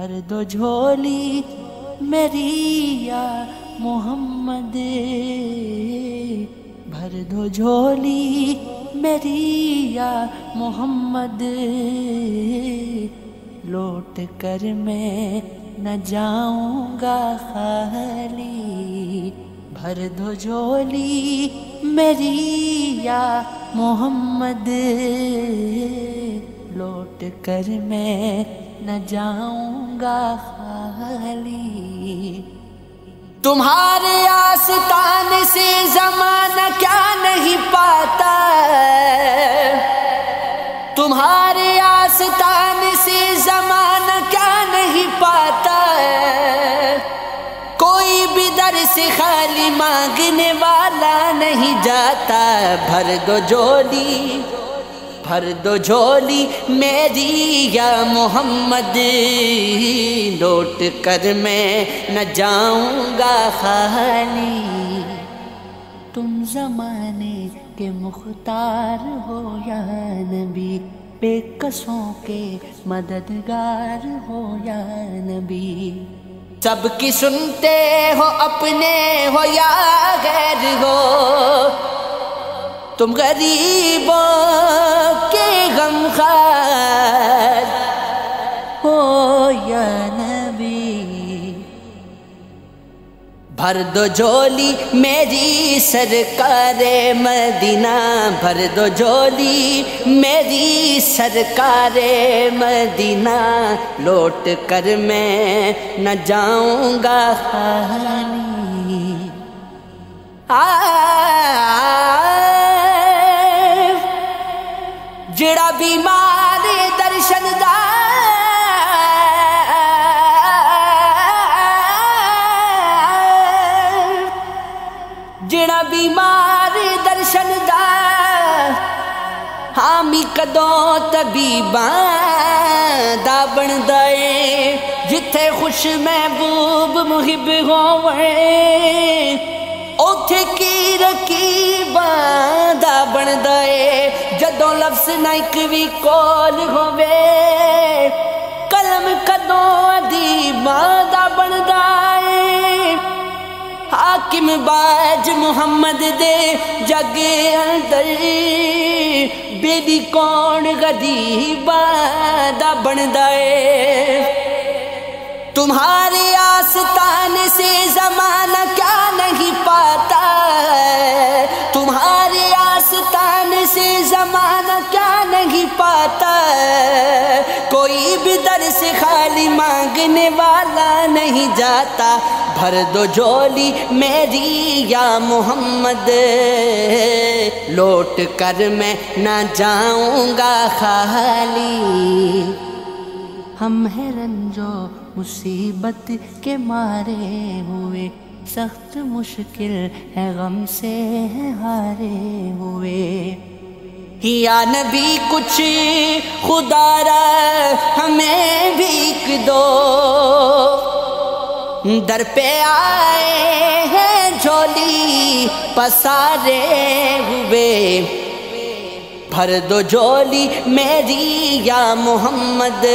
بھر دو جھولی میری یا محمد، بھر دو جھولی میری یا محمد، لوٹ کر میں نہ جاؤں گا خالی، بھر دو جھولی میری یا محمد، لوٹ کر میں نہ جاؤں گا خالی۔ تمہارے آستان سے زمانہ کیا نہیں پاتا، تمہارے آستان سے زمانہ کیا نہیں پاتا، کوئی بھی در سے خالی مانگنے والا نہیں جاتا، بھر دو جھولی، بھر دو جھولی میری یا محمد، لوٹ کر میں نہ جاؤں گا خالی۔ تم زمانے کے مختار ہو یا نبی، بے کسوں کے مددگار ہو یا نبی، سب کی سنتے ہو اپنے ہو یا غیر ہو، تم غریبوں کے غمخوار ہو یا نبی، بھر دو جھولی میری سرکار مدینہ، بھر دو جھولی میری سرکار مدینہ، لوٹ کر میں نہ جاؤں گا خالی۔ جڑا بیمار درشن دا، جڑا بیمار درشن دا، حامی کدوں طبیباں دا بندا اے، جتھے خوش محبوب محب ہووے، اوتھے کی رقیباں دا بندا اے، جدوں لفظ نہ ایک وی کول ہووے، قلم کدوں ادیباں دا بندا اے، حاکم باج محمد دے جگ اندر، بیلی کون غریباں دا بندا اے، تمہارے آستان سے زمانہ کیا نہیں پاتا، تمہارے آستان سے زمانہ کیا نہیں پاتا، کوئی بھی در سے خالی مانگنے والا نہیں جاتا، بھر دو جھولی میری یا محمد، لوٹ کر میں نہ جاؤں گا خالی۔ ہم ہیں رنجو مصیبت کے مارے ہوئے، سخت مشکل ہے غم سے ہے ہارے ہوئے، یا نبی کچھ خدا را ہمیں بھیک دو، در پہ آئے ہیں جھولی پسارے ہوئے، بھر دو جھولی میری یا محمد،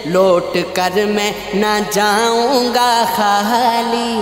لوٹ کر میں نہ جاؤں گا خالی۔